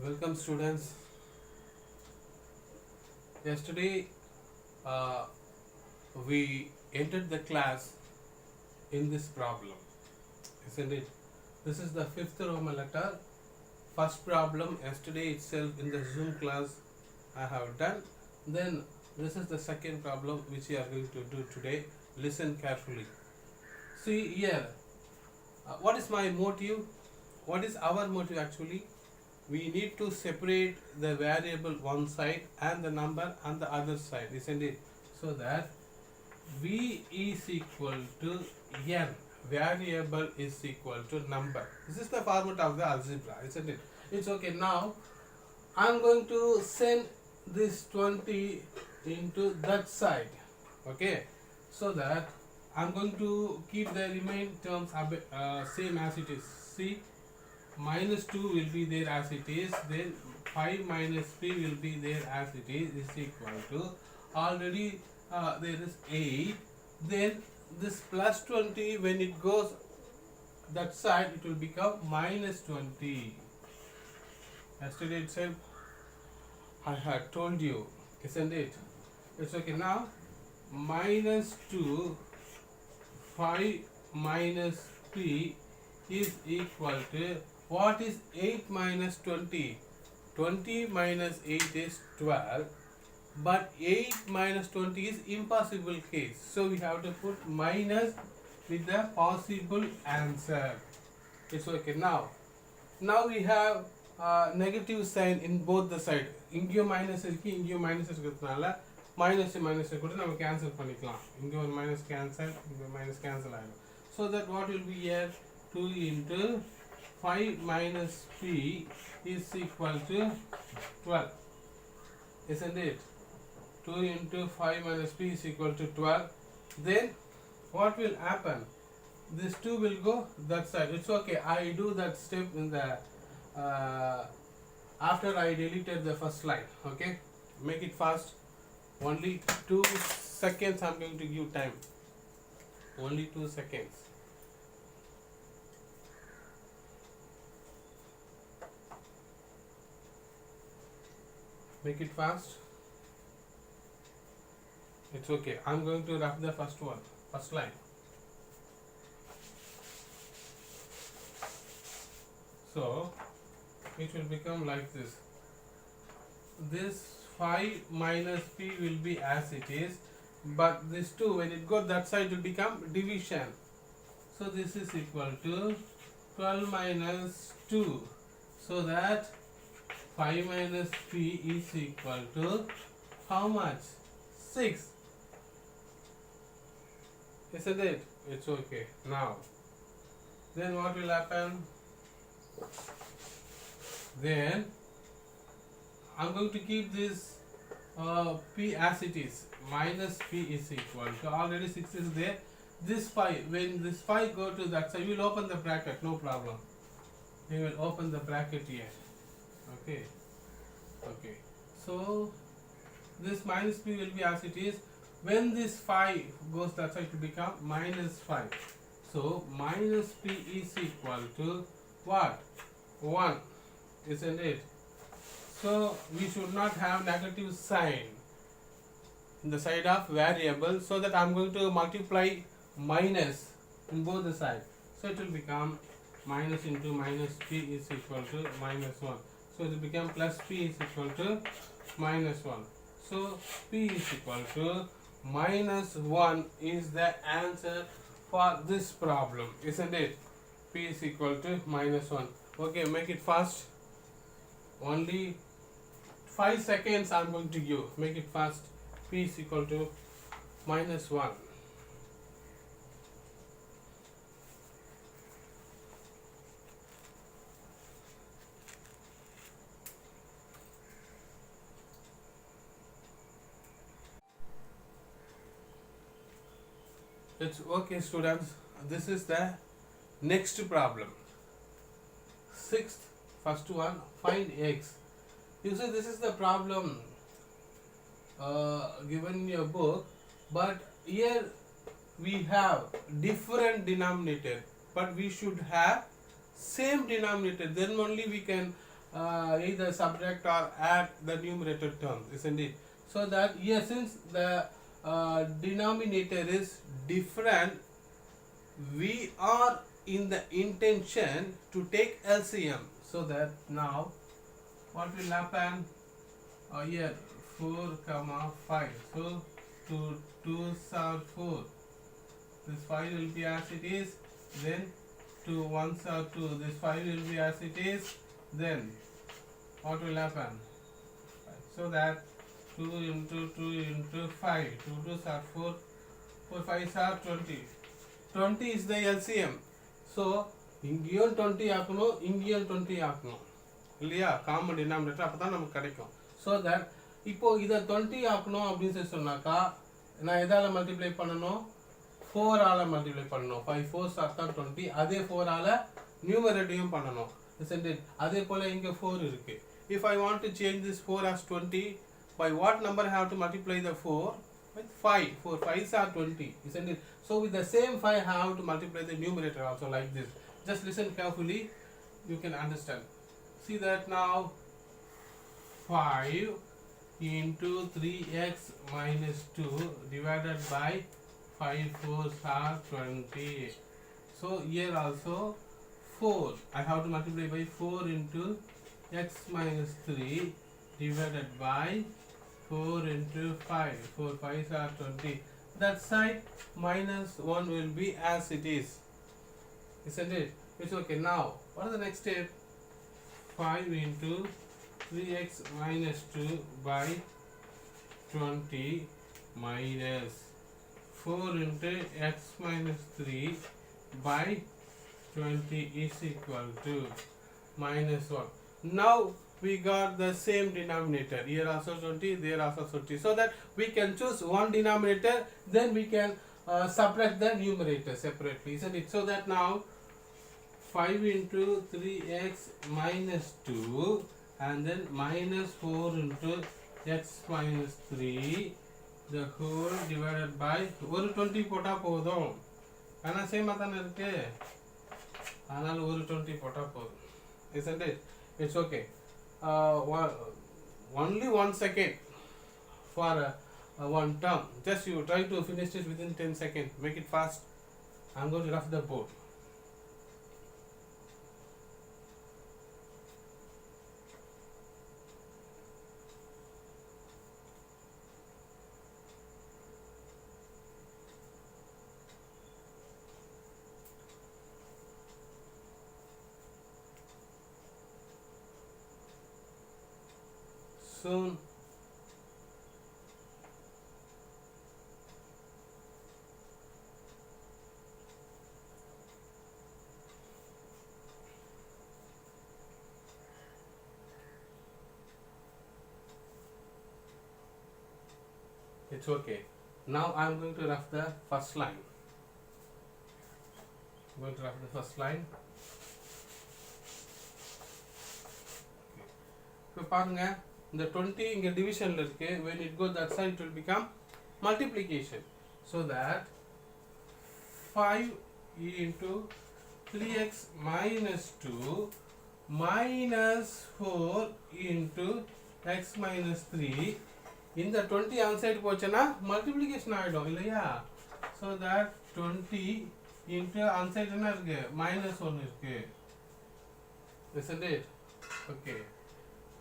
Welcome, students. Yesterday, uh, we entered the class in this problem, isn't it? This is the fifth Roman letter. First problem yesterday itself in the Zoom class I have done. Then this is the second problem which we are going to do today. Listen carefully. See here, what is my motive? What is our motive actually? We need to separate the variable one side and the number on the other side, isn't it? So that v is equal to n, variable is equal to number. This is the format of the algebra, isn't it? It's okay. Now I'm going to send this 20 into that side, okay, so that I'm going to keep the remaining terms same as it is. See, minus 2 will be there as it is, then 5 minus 3 will be there as it is equal to already there is 8. Then this plus 20, when it goes that side, it will become minus 20. Yesterday itself I had told you, isn't it? It's okay. Now minus 2, 5 minus 3 is equal to, what is 8 minus 20? 20 minus 8 is 12, but 8 minus 20 is impossible case, so we have to put minus with the possible answer. It's okay. Now we have negative sign in both the side. இங்கேயும் minus இருக்கு, இங்கேயும் minus இருக்கிறதுனால minus minus கூட நம்ம cancel பண்ணிக்கலாம். இங்கே ஒரு minus cancel, இங்கே மைனஸ் கேன்சல் ஆகிடும். So that what will be here, 2 into 5 minus 3 is equal to 12, isn't it? 2 into 5 minus 3 is equal to 12. Then what will happen? This 2 will go that side. It's okay. I do that step in the after I deleted the first line. Okay, make it fast. Only 2 seconds I'm going to give time. Only 2 seconds. Make it fast. It's okay. I'm going to wrap the first one, first line. So it will become like this. This 5 minus p will be as it is, but this 2, when it goes that side, will become division. So this is equal to 12 minus 2, so that 5 minus p is equal to how much? 6. Isn't it? It's okay. Now then what will happen? Then I'm going to keep this p as it is. Minus p is equal to, already 6 is there. This 5, when this 5 go to that side, we will open the bracket, no problem. We will open the bracket here. Okay. Okay. So this minus p will be as it is. When this 5 goes that side, to become minus 5. So minus p is equal to what? 1, isn't it? So we should not have negative sign in the side of variable, so that I'm going to multiply minus in both the sides. So it will become minus into minus p is equal to minus 1. So it will become plus p is equal to minus 1. So p is equal to minus 1 is the answer for this problem, isn't it? P is equal to minus 1. Okay, make it fast. Only 5 seconds I'm going to give. Make it fast. P is equal to minus 1. It's okay, students. This is the next problem. Sixth, first one, find x. You see, this is the problem given in your book, but here we have different denominator, but we should have same denominator. Then only we can either subtract or add the numerator terms, isn't it? So that here, since the denominator is different, we are in the intention to take LCM. So that now what will happen? Here 4 comma 5. So 2 2s are 4. This 5 will be as it is. Then 2 1s are 2. This 5 will be as it is. Then what will happen? So that 2 into 2 into 5. 2 2s are 4. 4 5s are 20. 20 is the LCM. So இங்கேயும் 20 ஆக்கணும், இங்கேயும் 20 ஆக்கணும் இல்லையா? Common denominator அப்போ தான் நமக்கு கிடைக்கும். So that இப்போ இதை 20 ஆக்கணும் அப்படின்னு சொல்லி சொன்னாக்கா நான் எதால் மல்டிப்ளை பண்ணணும்? 4ஆல் மல்டிப்ளை பண்ணணும். 5 4s are 20. அதே 4ஆல் நியூமரேட்டையும் பண்ணணும், isn't it? அதே போல் இங்கே 4 இருக்கு. If I want to change this 4 as 20, by what number I have to multiply the 4? With 5. 4 5s are 20, isn't it? So with the same 5 I have to multiply the numerator also like this. Just listen carefully, you can understand. See that now 5 into 3x minus 2 divided by 5 4s are 20. So here also 4 I have to multiply by 4 into x minus 3 divided by 4 into 5. 4 5s are 20. That side minus 1 will be as it is, isn't it? It's okay. Now what is the next step? 5 into 3x minus 2 by 20 minus 4 into x minus 3 by 20 is equal to minus 1. Now we got the same denominator. Here also 20, there also 20. So that we can choose one denominator, then we can subtract the numerator separately, isn't it? So that now 5 into 3x minus 2 and then minus 4 into x minus 3 the whole divided by ஒரு 20 போட்டா போதும். ஆனா சேமா தானே இருக்கு, அதனால ஒரு 20 போட்டா போதும், isn't it? It's okay. Only 1 second for one term. Just you try to finish it within 10 seconds. Make it fast. I'm going to rough the board. Soon. It's okay. Now I'm going to rough the first line. I'm going to rough the first line. இப்போ பாருங்க, இந்த 20 இங்க டிவிஷன்ல இருக்கு. When it goes that side it will become multiplication. So that 5 into 3x minus 2 minus 4 into x minus 3. இந்த 20 outside போச்சுன்னா multiplication ஆயிடும் இல்லையா? So that 20 into outside என்ன இருக்கு? minus 1 இருக்கு. Isn't it? Okay.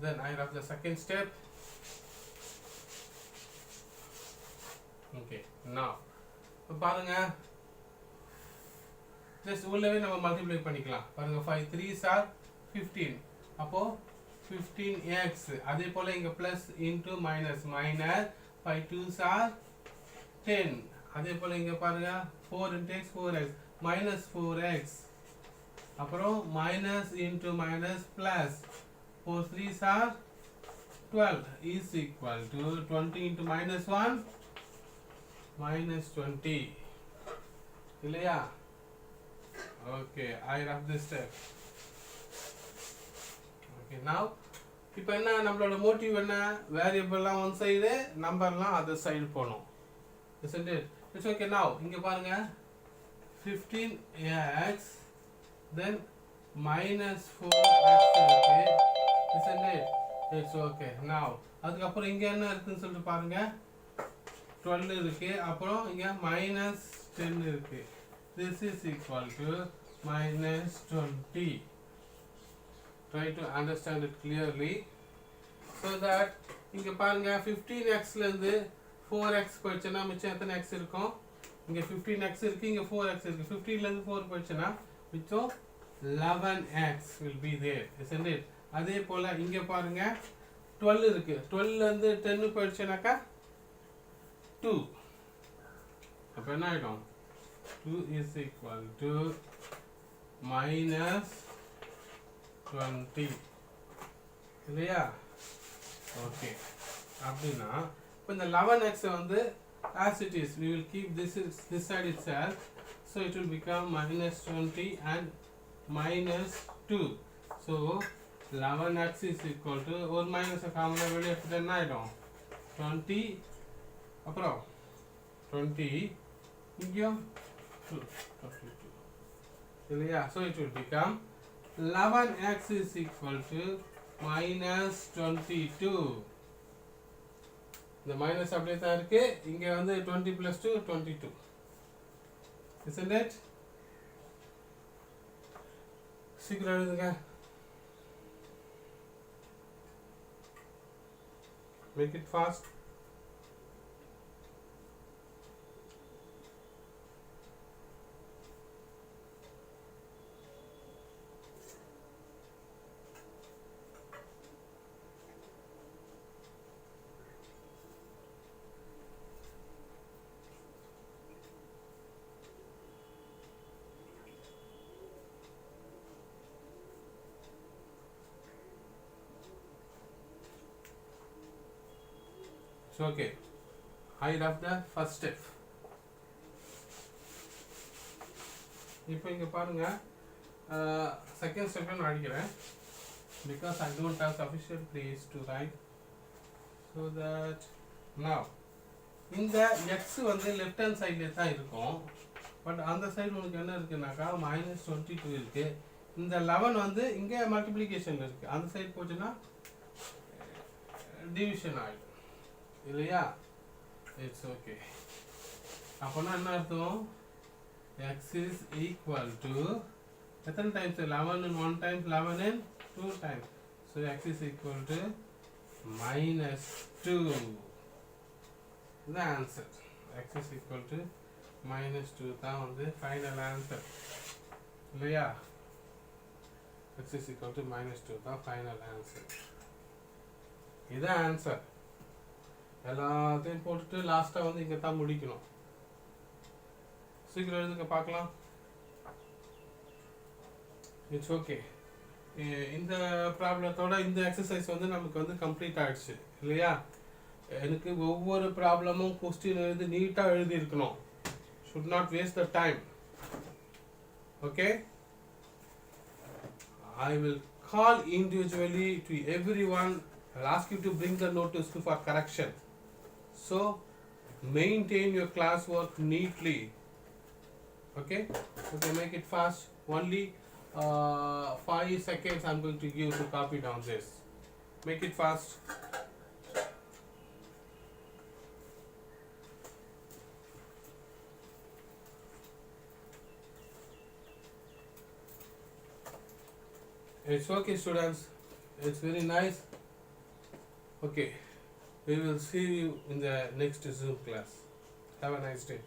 Then I write the second step. Okay. Now பாருங்க, just உள்ளவே நம்ம மல்டிப்ளை பண்ணிக்கலாம். பாருங்க 5 3s are 15. அப்போ 15x. அதே போல இங்க plus into minus minus 5 2s are 10. அதே போல இங்க பாருங்க 4 into x 4x minus 4x. அப்புறம் minus into minus plus 4 3s are 12 is equal to 20 into minus 1 minus 20 இல்லையா? Okay, I rough this step. Okay, now இப்போ என்ன நம்மளோட மோட்டிவ் என்ன? வேரியபிள்லாம் ஒன் சைடு, நம்பர்லாம் அதர் சைடு போகணும், isn't it? It's okay. Now இங்க பாருங்க 15x then minus 4x இருக்கு isn't it? It's okay. Now அதுக்கப்புறம் இங்கே என்ன இருக்குன்னு சொல்லிட்டு பாருங்க, 12 இருக்கு, அப்புறம் இங்கே -10 இருக்கு. This is equal to -20. Try to understand it clearly so that இங்கே பாருங்க 15x இருந்து 4x போயிடுச்சுன்னா மிச்சம் எத்தனை x இருக்கும்? இங்கே 15x இருக்கு, இங்கே 4x இருக்கு. 15 இருந்து 4 போயிடுச்சுன்னா மிச்சம் 11x will be there, isn't it? அதே போல் இங்கே பாருங்க 12 இருக்கு, 12 இருந்து 10 போயிடுச்சுனாக்கா 2. அப்போ என்ன ஆகிடும்? 2 is equal to -20 இல்லையா? ஓகே, அப்படின்னா இப்போ இந்த 11x வந்து as it is we will keep this side itself, so it will become -20 and -2. so 11x is equal to ஒரு மைனஸை காமனாக வெளியே எடுத்துட்டு என்ன ஆகிடும்? 20 அப்புறம் 20 இங்கேயும் 22 இல்லையா? so it will become 11x is equal to -22. இந்த மைனஸ் அப்படியே தான் இருக்கு, இங்கே வந்து 20 + 2 22, isn't it? சீக்கிரம் எழுதுங்க, make it fast. So okay, I have the first step. இப்போ இங்கே பாருங்க, செகண்ட் ஸ்டெப் நான் அடிக்கிறேன் because I don't have sufficient place to write, so that now இந்த x வந்து லெஃப்ட் ஹேண்ட் சைடில் தான் இருக்கும், பட் அந்த சைடு உனக்கு என்ன இருக்குனாக்கா -22 இருக்கு. இந்த 11 வந்து இங்கே மல்டிப்ளிகேஷன் இருக்கு, அந்த சைடு போச்சுன்னா டிவிஷன் ஆகிடும் இல்லையா? It's okay. அப்போனா என்ன அர்த்தம்? x is equal to எத்தனை times? 11 in 1 time, 11 in 2 times. so x is equal to -2. the answer x is equal to -2 தான் வந்து ஃபைனல் ஆன்சர் இல்லையா? x is equal to -2 தான் ஃபைனல் ஆன்சர். இதுதான் ஆன்சர். எல்லாத்தையும் போட்டுட்டு லாஸ்ட்டாக வந்து இங்கே தான் முடிக்கணும். சீக்கிரம் எழுதுங்க பார்க்கலாம். It's okay. இந்த ப்ராப்ளத்தோட இந்த எக்ஸசைஸ் வந்து நமக்கு வந்து கம்ப்ளீட் ஆகிடுச்சு இல்லையா? எனக்கு ஒவ்வொரு ப்ராப்ளமும் கொஸ்டின் எழுதி நீட்டாக எழுதியிருக்கணும். Should not waste the time. Okay, I will call individually to everyone. I'll ask you to bring the notice for correction. So maintain your classwork neatly. Okay, make it fast. Only 5 seconds I'm going to give to copy down this. Make it fast. It's okay, students. It's very nice. Okay, we will see you in the next Zoom class. Have a nice day.